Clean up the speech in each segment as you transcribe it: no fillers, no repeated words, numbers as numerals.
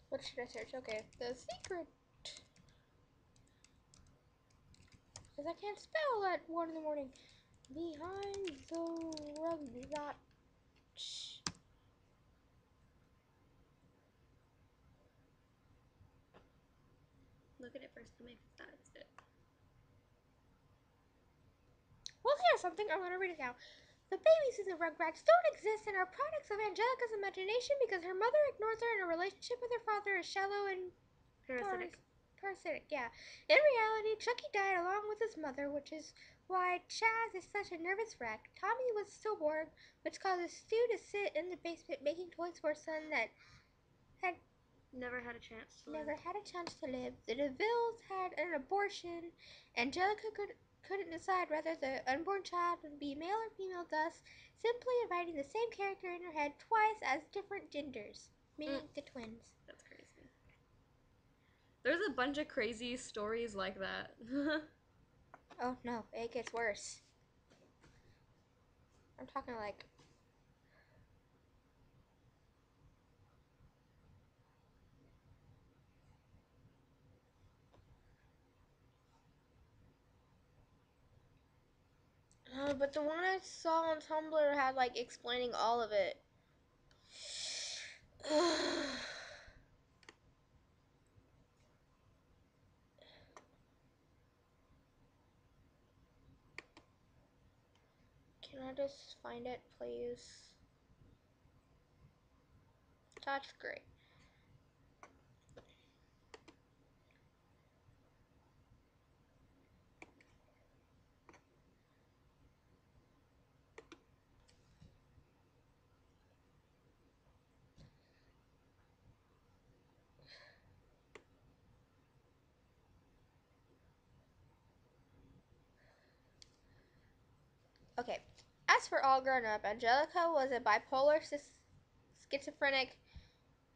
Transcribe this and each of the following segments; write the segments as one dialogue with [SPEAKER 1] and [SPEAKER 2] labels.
[SPEAKER 1] What should I search? Okay, the secret. Because I can't spell at 1 in the morning. Behind the Rugrats.
[SPEAKER 2] Look at it first to make sense.
[SPEAKER 1] Well, here's something. I'm going to read it now. The babies in the Rugrats don't exist and are products of Angelica's imagination because her mother ignores her and her relationship with her father is shallow and parasitic. Yeah. In reality, Chucky died along with his mother, which is why Chaz is such a nervous wreck. Tommy was stillborn, which causes Stu to sit in the basement making toys for a son that had
[SPEAKER 2] never had a chance to
[SPEAKER 1] live. The DeVilles had an abortion. Angelica couldn't decide whether the unborn child would be male or female, thus simply inviting the same character in her head twice as different genders, meaning the twins.
[SPEAKER 2] That's crazy. There's a bunch of crazy stories like that.
[SPEAKER 1] Oh no, it gets worse. I'm talking like... but the one I saw on Tumblr had like explaining all of it. Can I just find it, please? That's great. Okay. As for All Grown Up, Angelica was a bipolar schizophrenic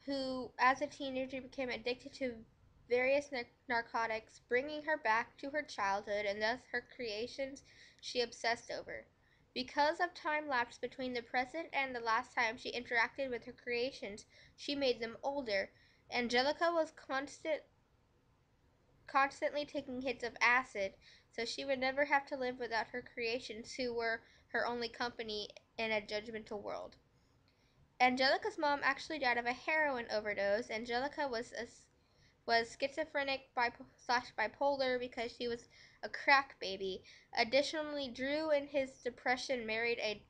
[SPEAKER 1] who, as a teenager, became addicted to various narcotics, bringing her back to her childhood and thus her creations she obsessed over. Because of time lapse between the present and the last time she interacted with her creations, she made them older. Angelica was constantly taking hits of acid, so she would never have to live without her creations, who were her only company in a judgmental world. Angelica's mom actually died of a heroin overdose. Angelica was schizophrenic slash bipolar because she was a crack baby. Additionally, Drew in his depression married a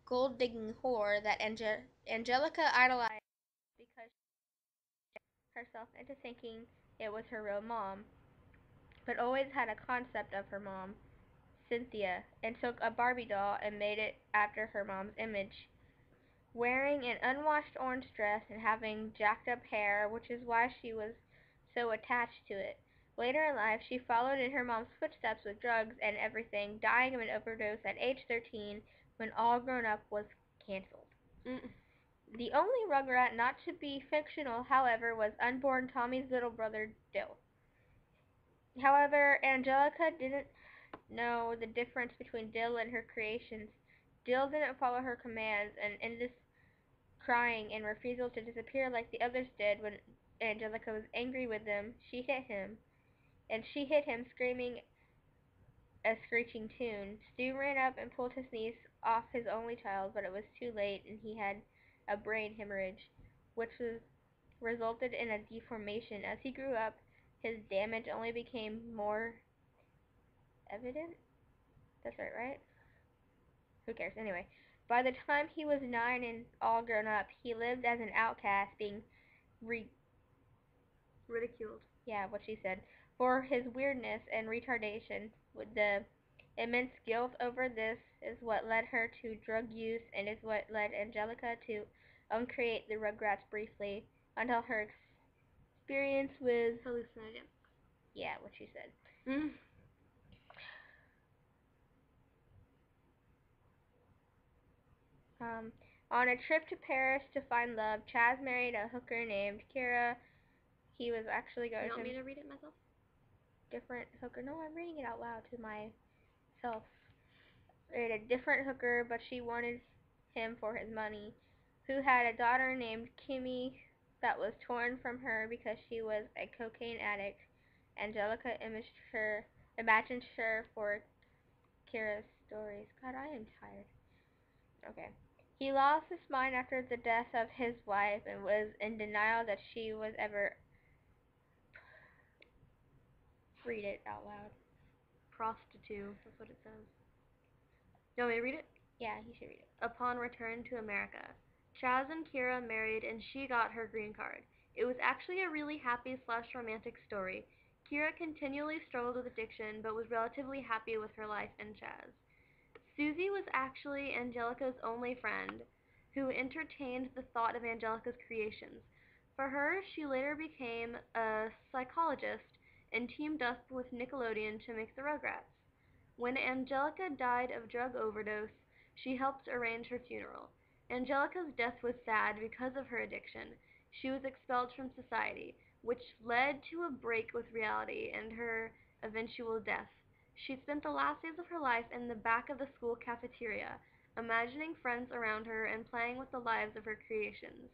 [SPEAKER 1] gold digging whore that Angelica idolized because she herself into thinking it was her real mom, but always had a concept of her mom, Cynthia, and took a Barbie doll and made it after her mom's image. Wearing an unwashed orange dress and having jacked up hair, which is why she was so attached to it. Later in life, she followed in her mom's footsteps with drugs and everything, dying of an overdose at age 13 when All Grown Up was canceled. The only Rugrat not to be fictional, however, was unborn Tommy's little brother, Dill. However, Angelica didn't know the difference between Dill and her creations. Dill didn't follow her commands and ended crying and refusal to disappear like the others did. When Angelica was angry with them, she hit him, screaming a screeching tune. Stu ran up and pulled his niece off his only child, but it was too late and he had a brain hemorrhage, which resulted in a deformation. As he grew up, his damage only became more evident. That's right? Who cares? Anyway, by the time he was 9 and all grown up, he lived as an outcast, being
[SPEAKER 2] ridiculed.
[SPEAKER 1] Yeah, what she said. For his weirdness and retardation. The immense guilt over this is what led her to drug use and is what led Angelica to uncreate the Rugrats briefly until her experience with
[SPEAKER 2] hallucinating.
[SPEAKER 1] Yeah, what she said. On a trip to Paris to find love, Chaz married a hooker named Kira. He was actually going
[SPEAKER 2] You want me to read it myself?
[SPEAKER 1] Different hooker. No, I'm reading it out loud to myself. Married a different hooker, but she wanted him for his money, who had a daughter named Kimmy that was torn from her because she was a cocaine addict. Angelica imagined her for Kira's stories. God, I am tired. Okay. He lost his mind after the death of his wife and was in denial that she was ever. Read it out loud.
[SPEAKER 2] Prostitute. That's what it says. You want me to read it?
[SPEAKER 1] Yeah, you should read it.
[SPEAKER 2] Upon return to America, Chaz and Kira married and she got her green card. It was actually a really happy/romantic story. Kira continually struggled with addiction but was relatively happy with her life and Chaz. Susie was actually Angelica's only friend, who entertained the thought of Angelica's creations. For her, she later became a psychologist and teamed up with Nickelodeon to make the Rugrats. When Angelica died of drug overdose, she helped arrange her funeral. Angelica's death was sad because of her addiction. She was expelled from society, which led to a break with reality and her eventual death. She spent the last days of her life in the back of the school cafeteria, imagining friends around her and playing with the lives of her creations.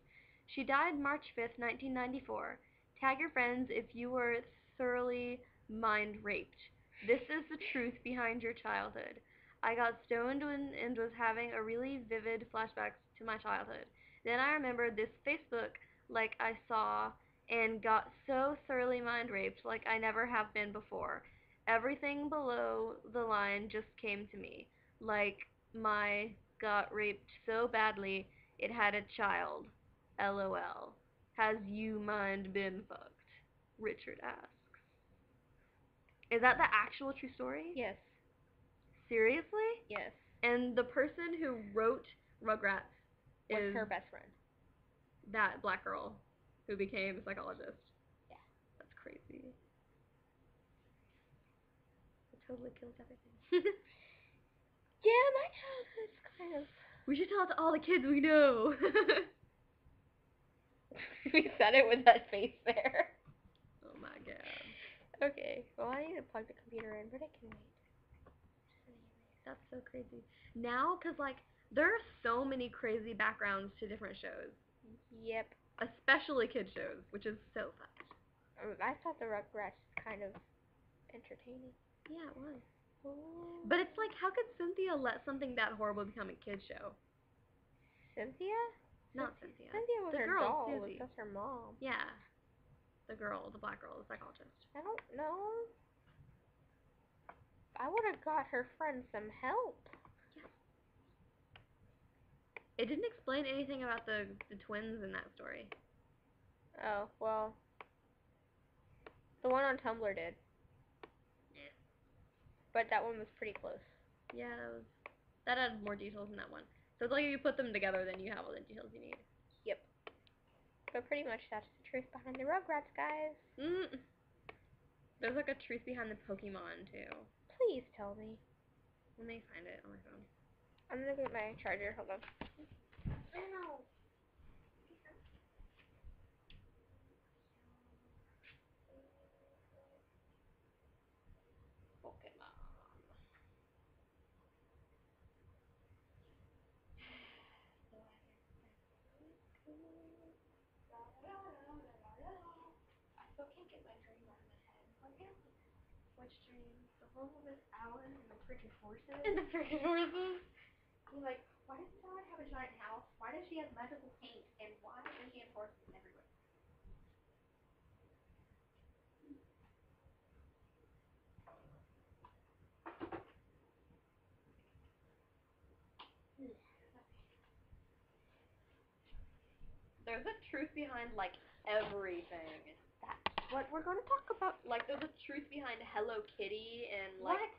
[SPEAKER 2] She died March 5th, 1994. Tag your friends if you were thoroughly mind raped. This is the truth behind your childhood. I got stoned and was having a really vivid flashbacks to my childhood. Then I remembered this Facebook like I saw and got so thoroughly mind raped like I never have been before. Everything below the line just came to me. Like my got raped so badly it had a child. LOL. Has you mind been fucked? Richard asks. Is that the actual true story?
[SPEAKER 1] Yes.
[SPEAKER 2] Seriously?
[SPEAKER 1] Yes.
[SPEAKER 2] And the person who wrote Rugrats
[SPEAKER 1] Was
[SPEAKER 2] is
[SPEAKER 1] her best friend.
[SPEAKER 2] that black girl who became a psychologist.
[SPEAKER 1] Yeah.
[SPEAKER 2] That's crazy. It totally kills everything.
[SPEAKER 1] Yeah, my childhood's kind of.
[SPEAKER 2] We should tell it to all the kids we know.
[SPEAKER 1] We said it with that face there.
[SPEAKER 2] Oh my god.
[SPEAKER 1] Okay, well, I need to plug the computer in, but it can wait.
[SPEAKER 2] That's so crazy. Now, because, like, there are so many crazy backgrounds to different shows.
[SPEAKER 1] Yep.
[SPEAKER 2] Especially kid shows, which is so fun.
[SPEAKER 1] I thought the Rugrats was kind of entertaining.
[SPEAKER 2] Yeah, it was.
[SPEAKER 1] Ooh.
[SPEAKER 2] But it's like, how could Cynthia let something that horrible become a kid show?
[SPEAKER 1] Cynthia?
[SPEAKER 2] Not Cynthia.
[SPEAKER 1] Cynthia was
[SPEAKER 2] The
[SPEAKER 1] her
[SPEAKER 2] girl,
[SPEAKER 1] doll.
[SPEAKER 2] Susie.
[SPEAKER 1] That's her mom.
[SPEAKER 2] Yeah. The girl, the black girl, the psychologist.
[SPEAKER 1] I don't know. I would have got her friend some help.
[SPEAKER 2] Yes. It didn't explain anything about the twins in that story.
[SPEAKER 1] Oh, well. The one on Tumblr did.
[SPEAKER 2] Yeah.
[SPEAKER 1] But that one was pretty close.
[SPEAKER 2] Yeah, that had more details in that one. So it's like if you put them together, then you have all the details you need.
[SPEAKER 1] Yep. But pretty much that's the truth behind the Rugrats, guys.
[SPEAKER 2] There's like a truth behind the Pokemon too.
[SPEAKER 1] Please tell me.
[SPEAKER 2] When they find it on my phone.
[SPEAKER 1] I'm gonna get my charger. Hold on. I don't know.
[SPEAKER 2] Pokemon.
[SPEAKER 1] I still can't get my dream out of my head.
[SPEAKER 2] Which dream?
[SPEAKER 1] The one with Miss Allen and the freaking horses.
[SPEAKER 2] And the freaking horses.
[SPEAKER 1] I'm like, why does Miss Allen have a giant house? Why does she have magical paint? And why does she have horses everywhere?
[SPEAKER 2] There's a truth behind like everything.
[SPEAKER 1] That's what we're gonna talk about.
[SPEAKER 2] Like there's a truth behind Hello Kitty and like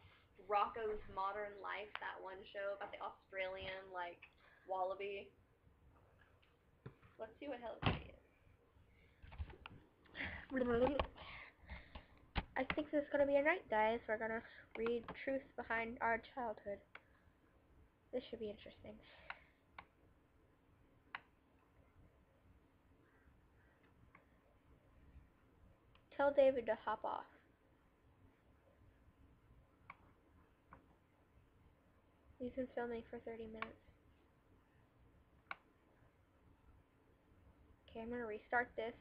[SPEAKER 2] Rocco's Modern Life, that one show about the Australian like wallaby. Let's see what Hello Kitty is.
[SPEAKER 1] I think this is gonna be a night, guys. We're gonna read truth behind our childhood. This should be interesting. Tell David to hop off. We've been filming for 30 minutes. Okay, I'm gonna restart this.